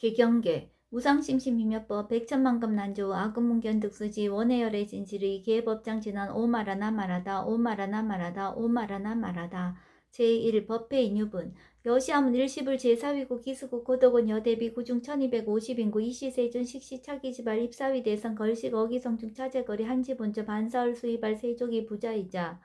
개경계 무상심심이며법 백천만급 난조 아금문견득수지 원해열의 진실의 계법장진한 오마라나 말하다 오마라나 말하다 오마라나 말하다 제1 법회 인유분 여시함은 일시불 제4위고 기수국 고덕원 여대비 구중 1250인구 이시세준 식시차기지발 입사위 대선 걸식 어기성중 차제거리 한지본저 반사을 수입할 세족이 부자이자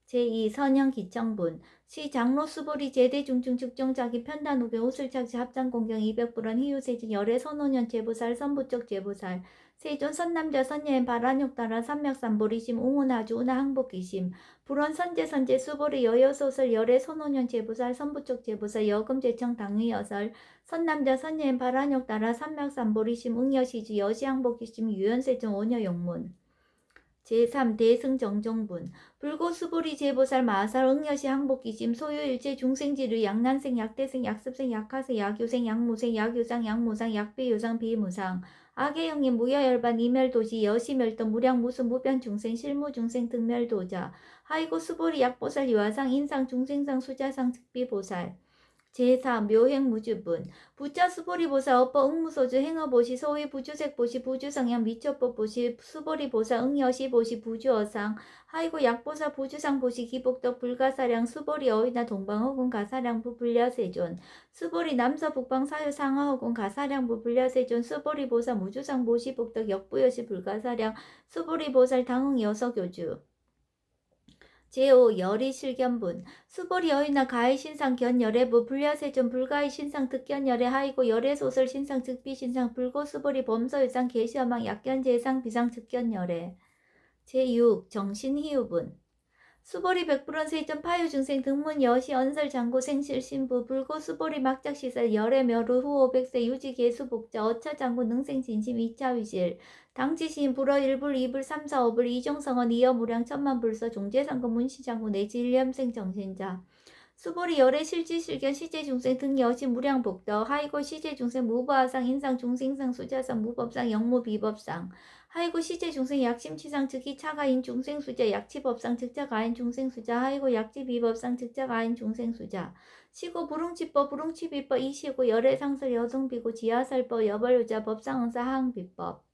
제2 선형기청분 시 장로 수보리 제대 중증 측정자기 편단 후에 옷을 착지 합장 공경 200불원 희유세진 열애 선호년 제보살 선부적 제보살 세존 선남자 선여인 발안욕 따라 삼맥삼보리심 웅운아주 운하 항복기심 불원 선제 수보리 여여소설 열애 선호년 제보살 선부적 제보살 여금제청 당의여설 선남자 선여인 발안욕 따라 삼맥삼보리심 웅여시주 여시항복기심 유연세종 오녀용문 제3 대승정정분 불고수보리 제보살 마살 응여시 항복기심 소요일제 중생지류 양난생 약대생 약습생 약하생 약유생 약무생 약유상 약무상 약비유상 비무상 악의영임 무여열반 이멸도시 여시멸도 무량무수 무변중생 실무중생 등멸도자 하이고 수보리 약보살 유화상 인상 중생상 수자상 즉비보살 제4 묘행무주분 부자 수보리보사 업보 응무소주 행어보시 소위 부주색보시 부주성향 미처법보시 수보리보사 응여시보시 부주어상 하이고 약보사 부주상보시 기복덕 불가사량 수보리 어휘나 동방허군 가사량부 불려세존 수보리 남서북방 사유 상하허군 가사량부 불려세존 수보리보사 무주상보시 복덕 역부여시 불가사량 수보리보살 당흥 여서교주 제5 열의 실견분 수보리 여의나 가의 신상 견열애부 불려세존 불가의 신상 득견열애 하이고 열애소설 신상 즉비 신상 불고 수보리 범서유상 계시어망 약견제상 비상 즉견열애 제6 정신희우분 수보리 백불원 세전 파유중생 등문 여시 언설 장고 생실 신부 불고 수보리 막작시설 열애 멸후 후오 백세 유지 계수 복자 어차 장고 능생 진심 2차 위실 당지시인 불어 1불 2불 3, 4, 5불 이정성원 이어 무량 천만 불서 종제상금 문시장고 내지 일념생 정신자 수보리 열애 실지 실견 시제 중생 등 여시 무량 복덕 하이고 시제 중생 무부하상 인상 중생상 수자상 무법상 영무 비법상 하이고 시제 중생 약심치상 즉이 차가인 중생수자 약치법상 즉자가인 중생수자 하이고 약지비법상 즉자가인 중생수자 시고 부릉치법 부릉치비법 이시고 열애상설 여성비고 지하살법 여벌유자 법상응사 하항비법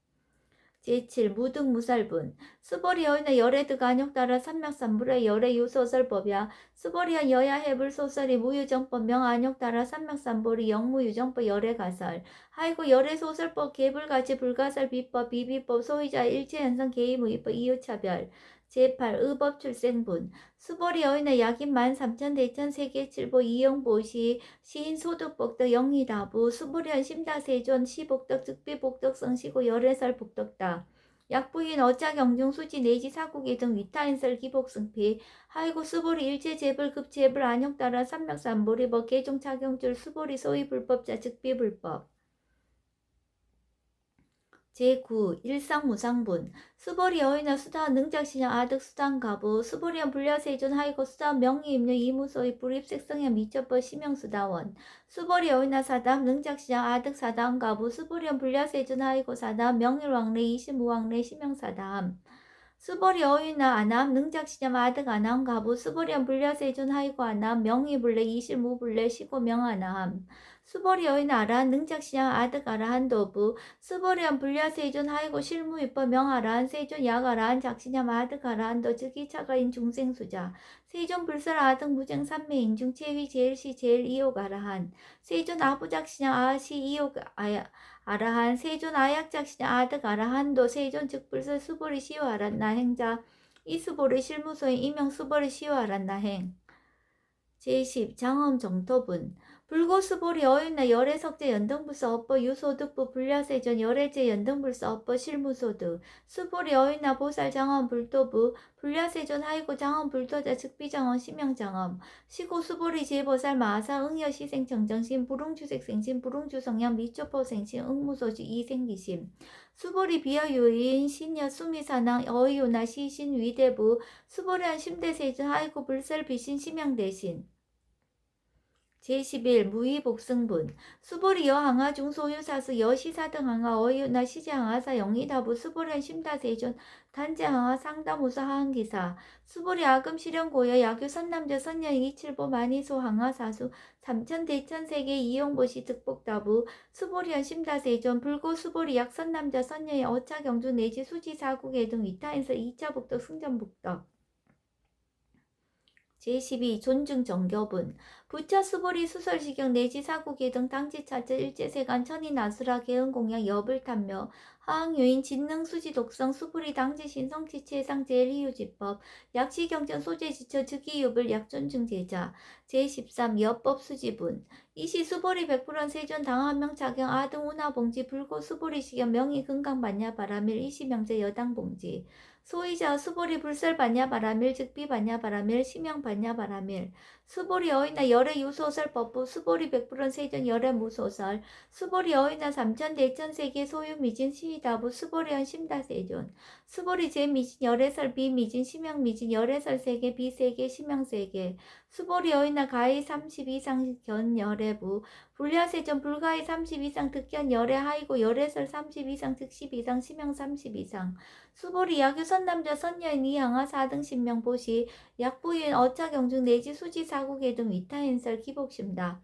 제7 무등무살분 수보리 여인의 열애드가 안욕 따라 삼맥삼불의 열애유소설법이야 수보리한 여야 해불소설이 무유정법 명안욕 따라 삼맥삼불이 영무유정법 열애가설 하이고 열애소설법 개불가치 불가설 비법 비비법 소유자 일체현상 개의무의법 이유차별 제8 의법출생분 수보리 여인의 약인 13,000대천 세계칠보 이영보시 시인소득복덕 영리다부 수보리한 심다세존 시복덕 즉비복덕 성시고 열애설 복덕다 약부인 어짜경중 수지 내지 사국이 등 위타인설 기복승피 하이고 수보리 일제재불 급재불 안욕 따라 삼맥삼보리법 개종 착용줄 수보리 소위 불법자 즉비불법 제9 일상무상분 수보리 여인의 수다원 능작신양 아득 수단가부 수보리한 불려세존 하이고 수다원 명의임료 이무소의 불입색성형 미처법 심형수다원 수보리 여인의 사다함 능작신양 아득 사다함가부 수보리한 불려세존 하이고 사다함 명일왕래 이시무왕래 심형사다함 수보리 어휘나 아남 능작시념 아득 아나함 가부 수보리한 불려세존 하이고 아남 명의불래 이실무불래 시고 명아나함 수보리 어휘나 아라한 능작시념 아득 아라한 도부 수보리한 불려세존 하이고 실무입법 명아라한 세존 약아라한 작시념 아득 아라한 도 즉이 차가인 중생수자 세존 불설 아득 무쟁 삼매인중 체위 제일시 제일 이옥 아라한 세존 아부작시념 아시 이옥 아라한 세존 아약작시냐 아득 아라한도 세존 즉불설 수보리 시효아란나 행자 이수보리 실무소인 이명 수보리 시효아란나 행 제10 장엄 정토분 불고수보리 어윤나 열애석제 연등불서 업보 유소득부 불려세전 열애제 연등불서 업보 실무소득 수보리 어윤나 보살 장엄 불도부 불려세전 하이고 장엄 불도자 즉비장엄 심형장엄 시고 수보리 제보살 마사 응여시생 정정심 불응주색생심 불응주성향 미초포생심 응무소지 이생기심 수보리 비어유인 신여 수미사낭 어이유나 시신 위대부 수보리한 심대세전 하이고 불설 비신 심형대신 제11 무위복승분 수보리 여항하 중소유사수 여시사등 항하 어유나 시제항하사 영리다부 수보련 심다세존 단제항하 상담우사 하항기사 수보리 아금 실현고여 야규 선남자 선녀 이칠보 만이소 항하 사수 삼천 대천세계 이용보시 득복다부 수보리현 심다세존 불고 수보리 약선남자 선녀의 어차경주 내지 수지사국의 등 위타인서 2차 북덕 승전북덕 제12 존중정교분 부처 수보리 수설시경 내지 사국의 등 당지차처 일제세간 천인아수라 개은공양 여불탐묘 하항유인 진능수지 독성 수보리 당지신 성지체상 제일희유지법 약시경전 소재지처 즉이유불 약존중제자 제13 여법수지분 이시 수보리 100% 세존 당한명 작용 아등 운하봉지 불고 수보리 시경 명의 금강반야 바라밀 이시명제 여당봉지 소이자 수보리 불설 반야 바라밀 즉비 반야 바라밀 심형 반야 바라밀 수보리 어이나 열의 유소설 법부 수보리 100% 세전 열의 무소설 수보리 어이나 삼천 대천 세계 소유 미진 시다부 수보리 현 심다세존 수보리 제미진 열애설 비미진 심형 미진 열애설 세계 비세계 심형 세계 수보리 어이나 가히 30 이상 견 열애부 불야세전 불가히 30 이상 득견 열애 하이고 열애설 30 이상 득10 이상 심형 30 이상 수보리 야규 선남자 선녀인 이항하 4등 신명보시 약부인 어차경중 내지 수지사국의 등 위타인설 기복심다.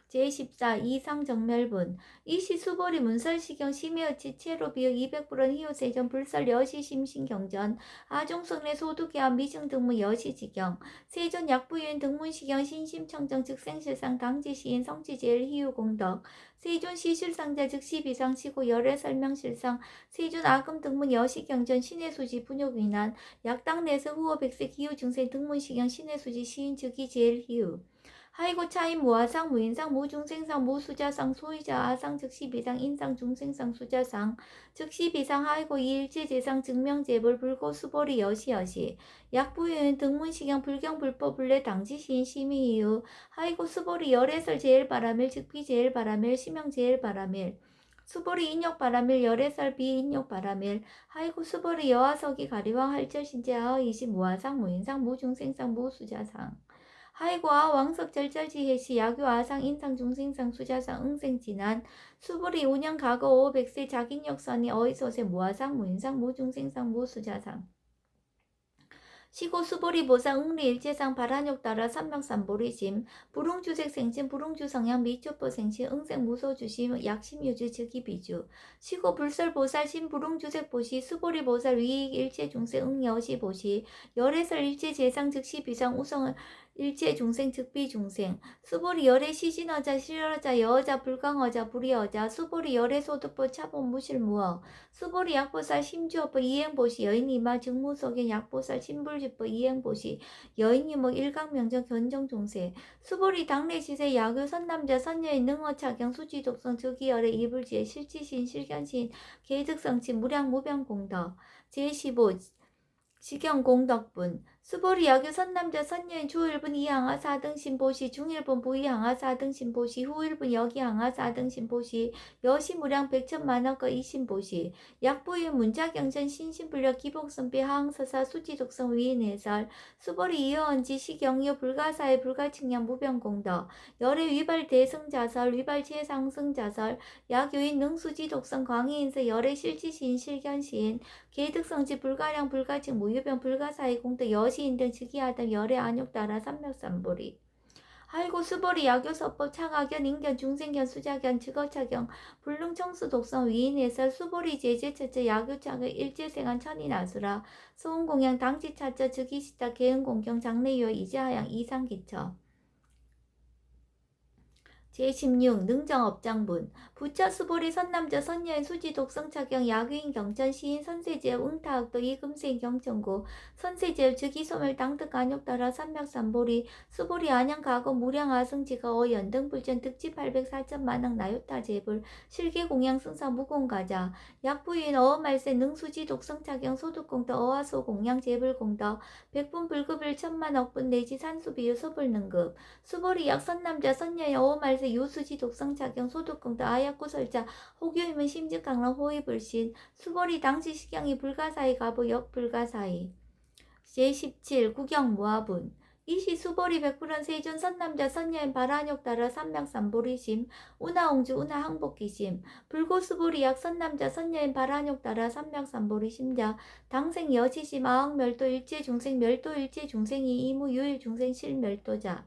제14 이상정멸분 이시 수보리 문설시경 심해어치 체로비어 200% 희요세전 불설 여시심신경전 아종성내 소두계와 미증등문 여시지경 세전 약부인 등문시경 신심청정 즉생실상 당지시인 성지제일 희유공덕 세존 시실상자 즉 12상 시고 열애 설명실상 세존 아금 등문 여시경전 신해수지 분욕위난 약당내서 후어 백색 희유증세 등문시경 신해수지 시인 즉이 제일 희유 하이고 차임 무아상 무인상 무중생상 무수자상 소이자 아상 즉 12상 인상 중생상 수자상 즉 12상 하이고 이일체제상 증명제불 불고 수보리 여시여시 약부유인 등문시경 불경불법 불례 당지시인 심의이유 하이고 수보리 열애설 제일바라밀 즉비 제일바라밀 심형 제일바라밀 수보리 인욕바라밀 열애설 비인욕바라밀 하이고 수보리 여화석이 가리왕 할절신제하의 이시 무아상 무인상 무중생상 무수자상 하이고아 왕석 절절지해시 야규 아상 인상 중생상 수자상 응생진한 수불이 운영 과거 500세 자긴역선이 어이소세 무아상 무인상 무중생상 무수자상 시고 수보리 보상 응리 일체상 발한욕 따라 삼명삼보리짐 불웅주색 생심 불웅주성향 미초포 생심 응생 무소주심 약심유주 즉이비주 시고 불설보살 신불웅주색 보시 수보리 보살 위익 일체 중생 응여시 보시 열애설 일체 재상 즉시 비상 우성을 일체 중생 즉비 중생 수보리 열애 시신어자 실어자 여어자 불강어자 불이어자 수보리 열애 소득보 차본 무실무어 수보리 약보살 심주어법 이행보시 여인이마 증무속의 약보살 신불주법 이행보시 여인이목 일강명정 견정종세 수보리 당례시세 야교 선남자 선녀의 능어차경 수지독성 즉이열애 이불지의 실지신 실견신 계득성치 무량무병공덕 제15 시경공덕분 수보리 야규 선남자 선녀인 초일분 이항하 4등 신보시 중일분 부이항하 4등 신보시 후일분 여기항하 4등 신보시 여시무량 백천만억거 이신보시 약부인 문자경전 신신불력 기복선비 하항서사 수지독성 위인해설 수보리 이어언지 시경요 불가사의 불가측량 무병공덕 열애 위발 대승자설 위발 최상승자설 야교인 능수지독성 광해인서 열애 실지시인 실견시인 계득성지 불가량 불가측 무유병 불가사의 공덕 여시인 등 즉위하던 열애 안욕 따라 삼명삼보리 하이고 수보리 야교서법 차가견 인견 중생견 수자견 즉어차경 불능청수 독성 위인해설 수보리 제제처처 야교차가 일제생한 천인아수라 소음공양 당지차처 즉이시타 개은공경 장래유어 이제하양 이상기처 제16 능정업장분 부처 수보리 선남자 선녀인 수지 독성차경 야귀인 경천 시인 선세제업 응타학도 이금생 경천고 선세제업 즉이소멸 당득 안욕 따라 삼명삼보리 수보리 안양 가고 무량 아승지가 어연등 불전 득지 804천만억 나요타 제불 실계공양 승사 무공가자 약부인 어어말세 능수지 독성차경 소득공덕 어화소 공양 제불공덕 백분 불급일 천만억분 내지 산수비유 소불능급 수보리 약선남자 선녀인 어어말세 유수지 독성차경 소득공덕 아약구설자 혹유임은 심직강랑 호위불신 수보리 당시시경이 불가사의 가부 역불가사의 제17 구경무화분 이시 수보리 백불원 세존 선남자 선여인 발한욕 따라 삼명삼보리심 운하옹주 운하항복기심 불고수보리 약 선남자 선여인 발한욕 따라 삼명삼보리심자 당생 여지심 아흥멸도 일체중생 멸도 일체중생이 이무유일 중생 실멸도자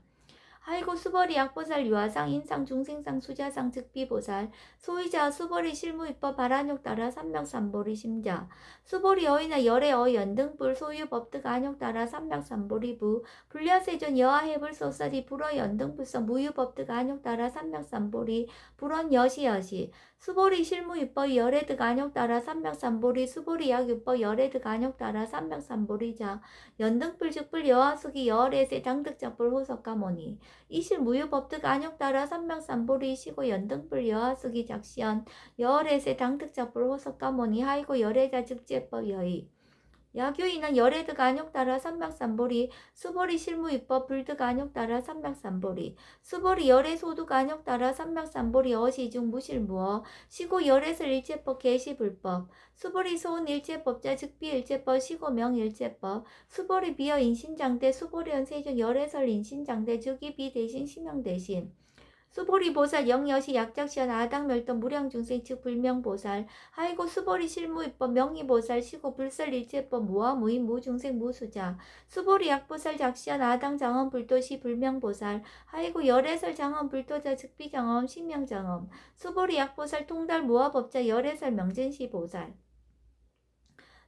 하이고 수벌이 약보살 유아상 인상 중생상 수자상 즉비보살 소위자 수벌이 실무입법 발한욕 따라 삼명삼보리 심자 수벌이 어이나 열애 연등불 소유 법득 안욕 따라 삼명삼보리부 불려세존 여하해불 소설이 불어 연등불성 무유법득 안욕 따라 삼명삼보리 불원 여시여시 수보리 실무입법 열애득 안욕 따라 삼명삼보리 수보리 약입법 열애득 안욕 따라 삼명삼보리자 연등불 즉불 여하숙이 열애세 당득작불 호석가모니 이실 무유법득 안욕 따라 삼명삼보리 시고 연등불 여하숙이 작시연 여월에세 당득작불 호석가모니 하이고 열애자 즉제법 여의 야교인은 열애득 안욕 따라 삼명삼보리 수보리 실무입법 불득 안욕 따라 삼명삼보리 수보리 열애소득 안욕 따라 삼명삼보리 어시중 무실무어 시고 열애설 일체법 개시불법 수보리 소은 일체법자 즉비일체법 시고명 일체법 수보리 비어 인신장대 수보리 연세중 열애설 인신장대 즉이 비대신 심형대신 수보리 보살 영여시 약작시한 아당멸도 무량중생 즉 불명보살 하이고 수보리 실무입법 명의보살 시고 불설일체법 무아무인 무중생 무수자 수보리 약보살 작시한 아당장엄 불도시 불명보살 하이고 열애설 장엄 불도자 즉비장엄 신명장엄 수보리 약보살 통달 무아법자 열애설 명진시 보살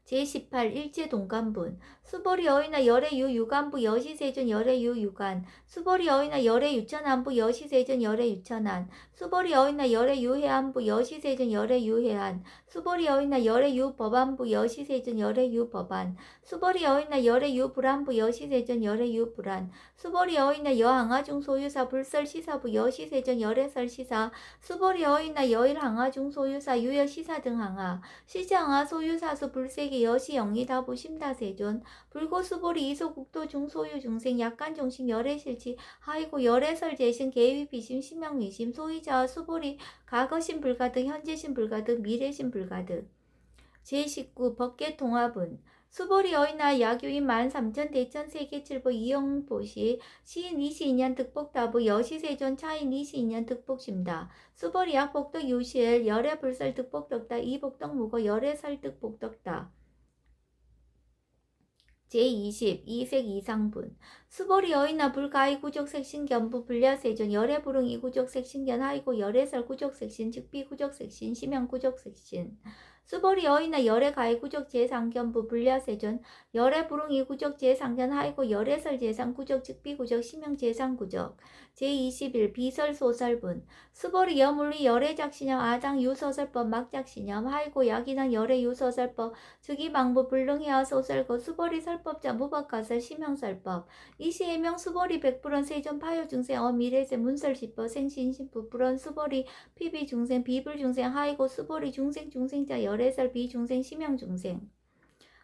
제18 일제동간분 수보리 어이나 열애유 유간부 여시세존 열애유 유간 수보리 어이나 열애유천안부 여시세존 열애유천안 수보리 어이나 열애유해안부 여시세존 열애유해안 수보리 어이나 열애유법안부 여시세존 열애유법안 수보리 어이나 열애유불안부 여시세존 열애유불안 수보리 어이나 여항아중 소유사 불설시사부 여시세존 열애설시사 수보리 어이나 여일항아중 소유사 유여시사 등항아 시장하 소유사수 불세기 여시 영리다부 심다세존 불고수보리 이소국도 중소유 중생 약간종식 열애실치 하이고 열애설 재신 계위비심 심명위심 소이자와 수보리 과거신 불가득 현재신 불가득 미래신 불가득 제19 법계통합은 수보리 어이나 야교인 13,000 대천 세계칠보 이영보시 시인 22년 득복다부 여시세존 차인 22년 득복심다 수보리 약복덕 유시엘 열애불설 득복덕다 이복덕 무거 열애설 득복덕다 제20 이색 이상분 수보리 어이나 불가이 구족색신 견부 불려세존 열애불응 이구족색신 견하이고 열애설 구족색신 즉비 구족색신 심형 구족색신 수보리 어이나 열애가이 구족 제상견부 불려세존 열애불응 이구족 제상견 하이고 열애설 제상 구족 즉비 구족 심형 제상 구족 제21 비설 소설분 수보리 여물리 열애작신념 아당 유소설법 막작신념 하이고 야기난 열애 유소설법 즉이방부 불능해와 소설고 수보리 설법자 무법가설 심형설법 이시해명 수보리 백불원 세존 파요중생 어미래세 문설시법 생신신부 불원 수보리 피비중생 비불중생 하이고 수보리 중생자 열애설 비중생 심형중생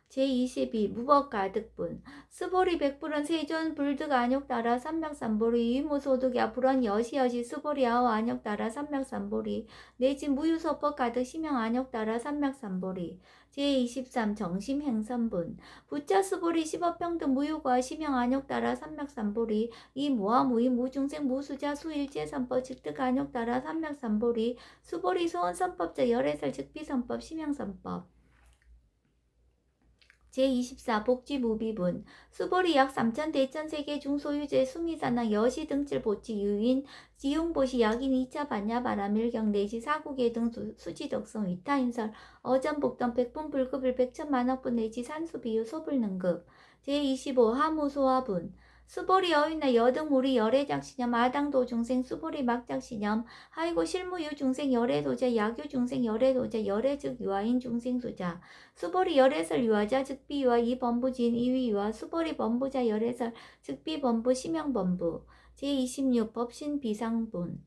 제22 무법가득분 수보리 백불은 세존 불득 안욕 따라 삼명삼보리 유무소득야 불원 여시여시 수보리 아오 안욕 따라 삼명삼보리 내지 무유소법 가득 심형 안욕 따라 삼명삼보리 제23 정심행선분 부자 수보리 십업평등 무유과 심형 안욕 따라 삼명삼보리 이 무아무이 무중생 무수자 수일제선법 즉득 안욕 따라 삼명삼보리 수보리 소원선법자 열애설 즉비선법 심형선법 제24 복지무비분 수보리 약 3천 대천 세계 중소유재 수미산항 여시등칠 보치 유인 지용보시 약인 2차 반야바라밀경 내지 사국의 등 수지덕성 위타인설 어전복던 백분 불급을 백천만억분 내지 산수비유 소불능급 제25 하무소화분 수보리 어이나 여등무리 열애작신념 아당도중생 수보리 막작신념 하이고 실무유중생 열애도자 야교중생 열애도자 열애즉 유아인 중생수자 수보리 열애설 유아자 즉비유아 이범부진 이위유아 수보리 범부자 열애설 즉비범부 심형범부 제26 법신비상분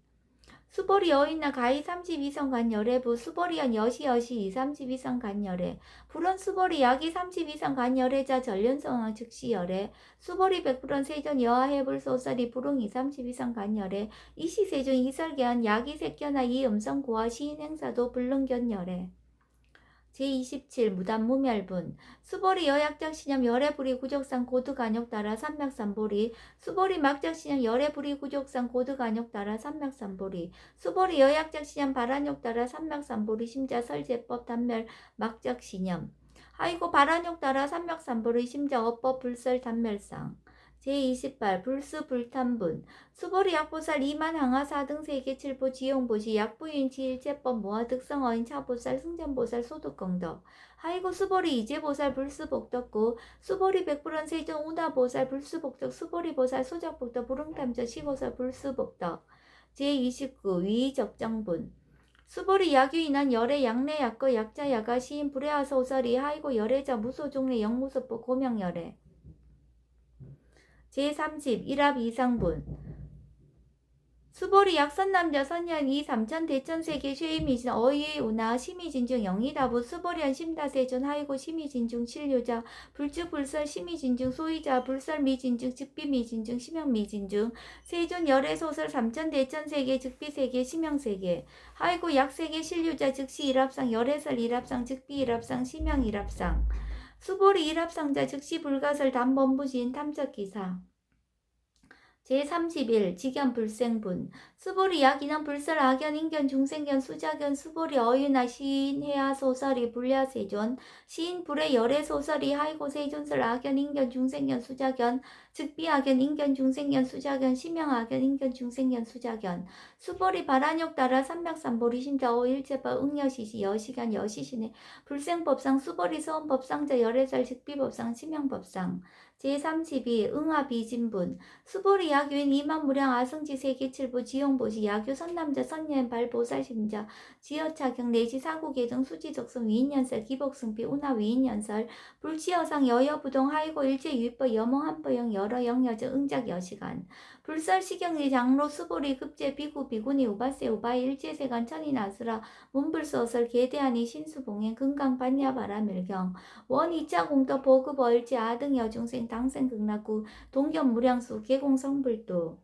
수보리 어이나 가히 32성 간열애부 수보리연 여시여시 232성 간열애 불원 수보리 약이 32성 간열애자 전련성왕 즉시열애 수보리 백불원 세존 여하해불 소설이 불응 232성 간열애 이시세존 이설계한 약이 색견하 이음성 고하 시인행사도 불능견열애 제27 무단무멸분 수보리 여약작신염 열애불이 구족상 고득간욕 따라 삼맥삼보리 수보리 막작신염 열애불이 구족상 고득간욕 따라 삼맥삼보리 수보리 여약작신염 발한욕 따라 삼맥삼보리 심자설제법 단멸 막작신염 아이고 발한욕 따라 삼맥삼보리 심자 어법 불설 단멸상 제28 불수 불탄분 수보리 약보살 이만 항하사 등 세계 칠보 지용보시 약부인 지일제법 모아 득성어인 차보살 승전보살 소득공덕 하이고 수보리 이제보살 불수복덕구 수보리 백불원 세존 우다보살 불수복덕 수보리보살 소작복덕 부릉탐저 시보살 불수복덕 제29 위적정분 수보리 약유인한 열애 약내 약거 약자 야가 시인 불애하서 오설이 하이고 열애자 무소종래 영무소법 고명열애 제30 일합 이상분 수보리 약선남자 선년 이 삼천 대천세계 쉐이미진 어이의 운하 심의진중 영이다부 수보리한 심다세존 하이고 심의진중 칠류자 불주불설 심의진중 소이자 불설미진중 즉비미진중 심형미진중 세존 열애소설 삼천 대천세계 즉비세계 심형세계 하이고 약세계 실류자 즉시 일합상 열애설 일합상 즉비 일합상 심형 일합상 수보리 일합상자 즉시 불가설 담범부진 탐적기사 제31 직연불생분 수보리 약인원 불설 악연 인견 중생견 수작견 수보리 어윤하 시인 해하 소설이 불야세존 시인 불의 열애 소설이 하이고 세존설 악연 인견 중생견 수작견 즉비 악연 인견 중생견 수작견 심형 악연 인견 중생견 수작견 수보리 발한욕 따라 삼맥삼보리 심자 오일제법 응여시시 여시간 여시신의 불생법상 수보리 소원법상자 열애설 즉비법상 심형법상 제32 응하비진분 수보리 약유인 이만무량 아성지 세계칠부 지용보시 약유 선남자 선녀인 발보살심자 지어차경 내지 사구계등 수지적성 위인연설 기복승비 운하 위인연설 불치여상 여여부동 하이고 일제유입법 여몽한법영 여러영여저 응작 여시간 불설시경리 장로 수보리 급제 비구 비구니 우바세 우바이 일제세간 천인아수라 문불소설 계대하니 신수봉행 금강반야바라밀경 원이차공덕 보급어일제 아등 여중생 당생극락구 동견무량수 계공성불도